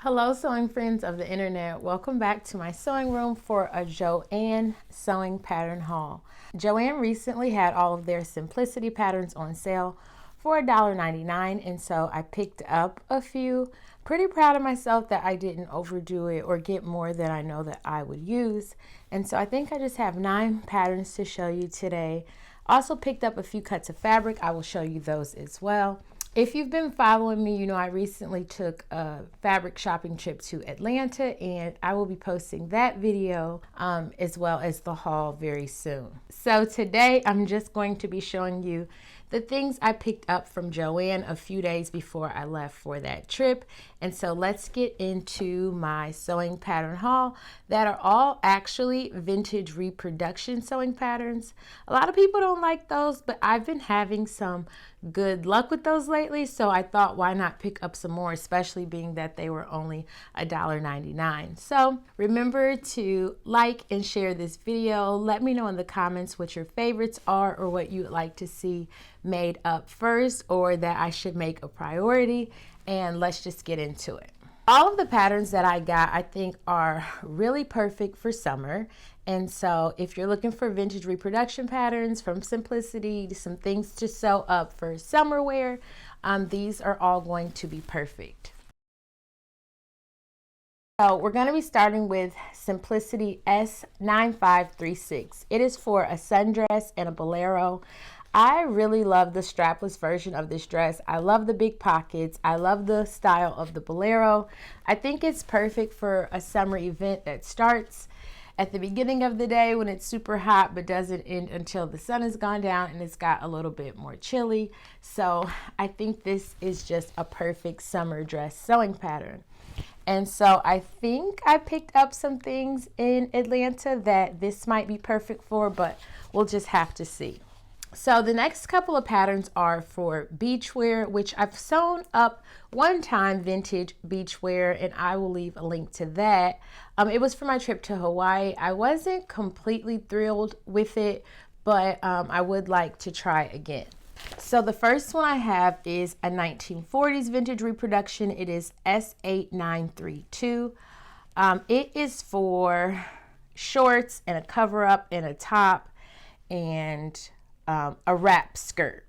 Hello sewing friends of the internet, welcome back to my sewing room for a Joann sewing pattern haul. Joann recently had all of their simplicity patterns on sale for $1.99, and so I picked up a few. Pretty proud of myself that I didn't overdo it or get more than I know that I would use, and so I think I just have 9 patterns to show you today. Also picked up a few cuts of fabric. I will show you those as well. If you've been following me, you know I recently took a fabric shopping trip to Atlanta, and I will be posting that video as well as the haul very soon. So today I'm just going to be showing you the things I picked up from Joann a few days before I left for that trip. And so let's get into my sewing pattern haul that are all actually vintage reproduction sewing patterns. A lot of people don't like those, but I've been having some good luck with those lately, so I thought why not pick up some more, especially being that they were only $1.99. So remember to like and share this video. Let me know in the comments what your favorites are or what you would like to see made up first or that I should make a priority, and let's just get into it. All of the patterns that I got I think are really perfect for summer, and so if you're looking for vintage reproduction patterns from simplicity to some things to sew up for summer wear, these are all going to be perfect. So we're going to be starting with Simplicity S9536. It is for a SunDress and a Bolero. I really love the strapless version of this dress. I love the big pockets. I love the style of the Bolero. I think it's perfect for a summer event that starts at the beginning of the day when it's super hot but doesn't end until the sun has gone down and it's got a little bit more chilly. So I think this is just a perfect summer dress sewing pattern. And so I think I picked up some things in Atlanta that this might be perfect for, but we'll just have to see. So the next couple of patterns are for beachwear, which I've sewn up one time, vintage beachwear, and I will leave a link to that. It was for my trip to Hawaii. I wasn't completely thrilled with it, but I would like to try again. So the first one I have is a 1940s vintage reproduction. It is S8932. It is for shorts and a cover up and a top and a wrap skirt.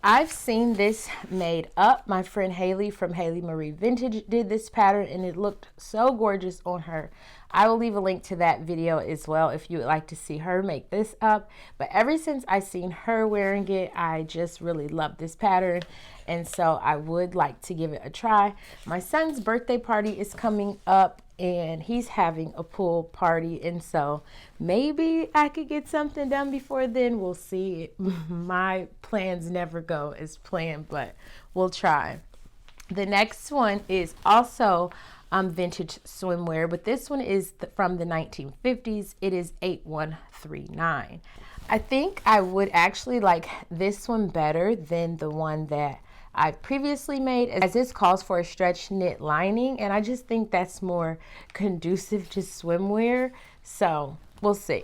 I've seen this made up. My friend Haley from Haley Marie Vintage did this pattern and it looked so gorgeous on her. I will leave a link to that video as well if you would like to see her make this up. But ever since I seen her wearing it, I just really love this pattern, and so I would like to give it a try. My son's birthday party is coming up and he's having a pool party, and so maybe I could get something done before then. We'll see. My plans never go as planned, but we'll try. The next one is also vintage swimwear, but this one is from the 1950s. It is 8139. I think I would actually like this one better than the one that I previously made, as this calls for a stretch knit lining, and I just think that's more conducive to swimwear, so we'll see.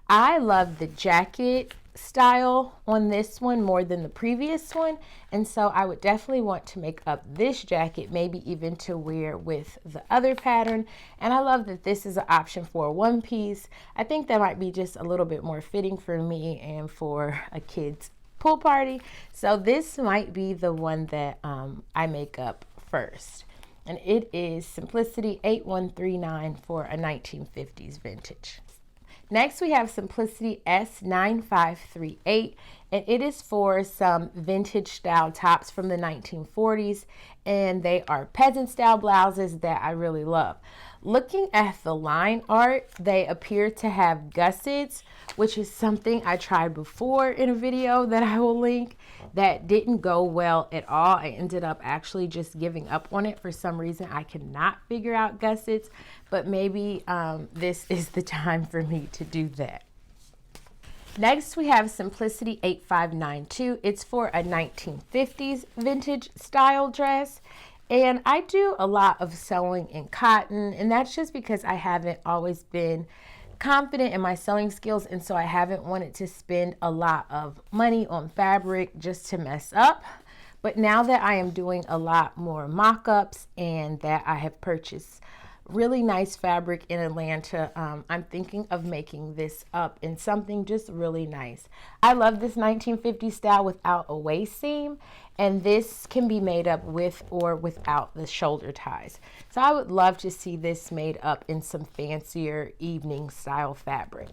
I love the jacket style on this one more than the previous one, and so I would definitely want to make up this jacket, maybe even to wear with the other pattern. And I love that this is an option for a one piece. I think that might be just a little bit more fitting for me and for a kid's pool party, so this might be the one that I make up first, and it is Simplicity 8139 for a 1950s vintage. Next we have Simplicity S9538, and it is for some vintage style tops from the 1940s, and they are peasant style blouses that I really love. Looking at the line art, they appear to have gussets, which is something I tried before in a video that I will link that didn't go well at all. I ended up actually just giving up on it for some reason. I cannot figure out gussets, but maybe this is the time for me to do that. Next we have Simplicity 8592. It's for a 1950s vintage style dress. And I do a lot of sewing in cotton, and that's just because I haven't always been confident in my sewing skills, and so I haven't wanted to spend a lot of money on fabric just to mess up. But now that I am doing a lot more mock-ups and that I have purchased really nice fabric in Atlanta, I'm thinking of making this up in something just really nice. I love this 1950s style without a waist seam, and this can be made up with or without the shoulder ties. So I would love to see this made up in some fancier evening style fabric.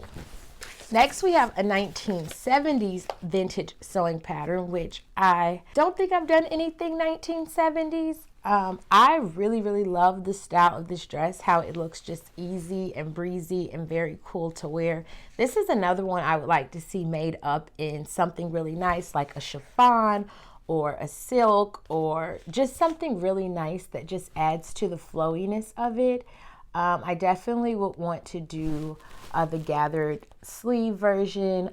Next, we have a 1970s vintage sewing pattern, which I don't think I've done anything 1970s. I really love the style of this dress, how it looks just easy and breezy and very cool to wear. This is another one I would like to see made up in something really nice, like a chiffon or a silk, or just something really nice that just adds to the flowiness of it. I definitely would want to do the gathered sleeve version,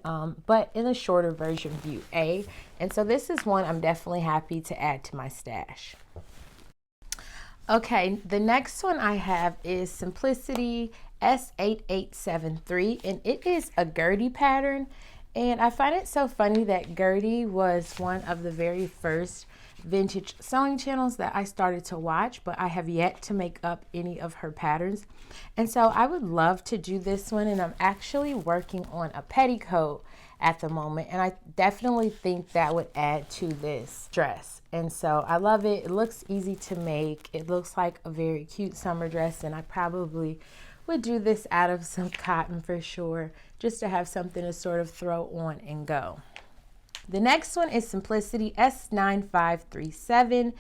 but in a shorter version, view A. And so this is one I'm definitely happy to add to my stash. Okay, the next one I have is Simplicity S8873, and it is a Gertie pattern. And I find it so funny that Gertie was one of the very first vintage sewing channels that I started to watch, but I have yet to make up any of her patterns. And so I would love to do this one, and I'm actually working on a petticoat at the moment, and I definitely think that would add to this dress. And so I love it. It looks easy to make. It looks like a very cute summer dress, and I probably would do this out of some cotton for sure, just to have something to sort of throw on and go. The next one is Simplicity S9537.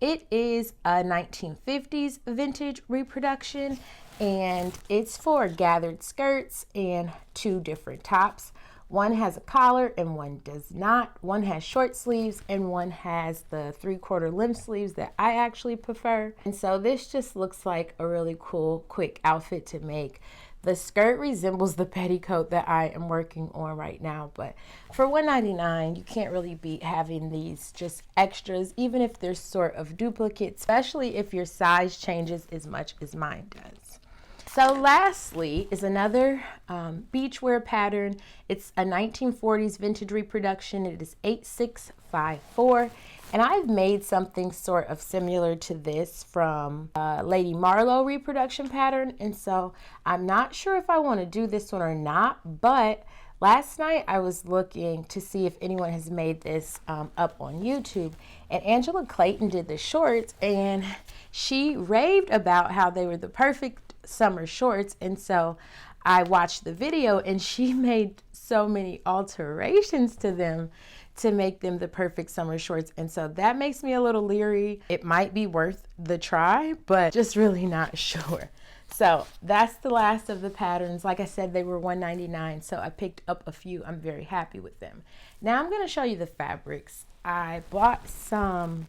It is a 1950s vintage reproduction, and it's for gathered skirts and two different tops. One has a collar and one does not. One has short sleeves and one has the 3/4 length sleeves that I actually prefer. And so this just looks like a really cool, quick outfit to make. The skirt resembles the petticoat that I am working on right now, but for $1.99, you can't really beat having these just extras, even if they're sort of duplicates, especially if your size changes as much as mine does. So lastly is another beachwear pattern. It's a 1940s vintage reproduction. It is 8654. And I've made something sort of similar to this from Lady Marlowe reproduction pattern. And so I'm not sure if I want to do this one or not, but last night I was looking to see if anyone has made this up on YouTube. And Angela Clayton did the shorts, and she raved about how they were the perfect summer shorts. And so I watched the video, and she made so many alterations to them to make them the perfect summer shorts. And so that makes me a little leery. It might be worth the try, but just really not sure. So that's the last of the patterns. Like I said, they were $1.99, so I picked up a few. I'm very happy with them. Now I'm going to show you the fabrics. I bought some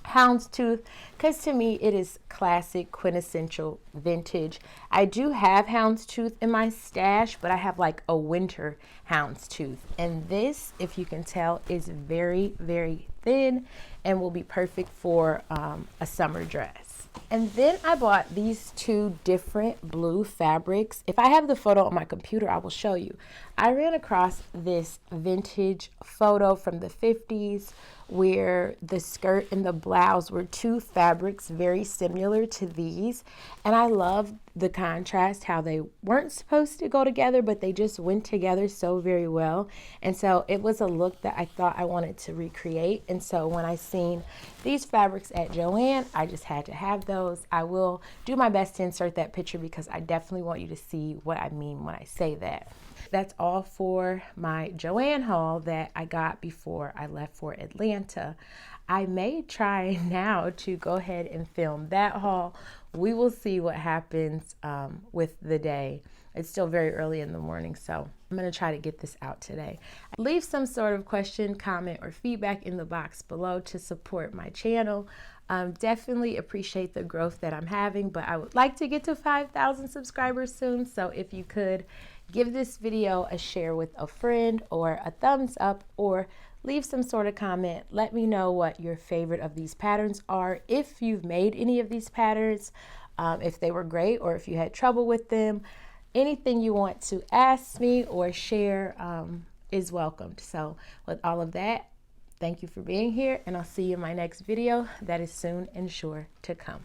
houndstooth because to me it is classic, quintessential vintage. I do have houndstooth in my stash, but I have like a winter houndstooth, and this, if you can tell, is very thin and will be perfect for a summer dress. And then I bought these two different blue fabrics. If I have the photo on my computer, I will show you. I ran across this vintage photo from the 50s where the skirt and the blouse were two fabrics very similar to these. And I love the contrast, how they weren't supposed to go together, but they just went together so very well. And so it was a look that I thought I wanted to recreate. And so when I seen these fabrics at Joann, I just had to have those. I will do my best to insert that picture because I definitely want you to see what I mean when I say that. That's all for my Joann haul that I got before I left for Atlanta. I may try now to go ahead and film that haul. We will see what happens with the day. It's still very early in the morning, so I'm going to try to get this out today. Leave some sort of question, comment, or feedback in the box below to support my channel. Definitely appreciate the growth that I'm having, but I would like to get to 5,000 subscribers soon. So if you could give this video a share with a friend or a thumbs up, or leave some sort of comment. Let me know what your favorite of these patterns are. If you've made any of these patterns, if they were great or if you had trouble with them, anything you want to ask me or share is welcomed. So with all of that, Thank you for being here, and I'll see you in my next video that is soon and sure to come.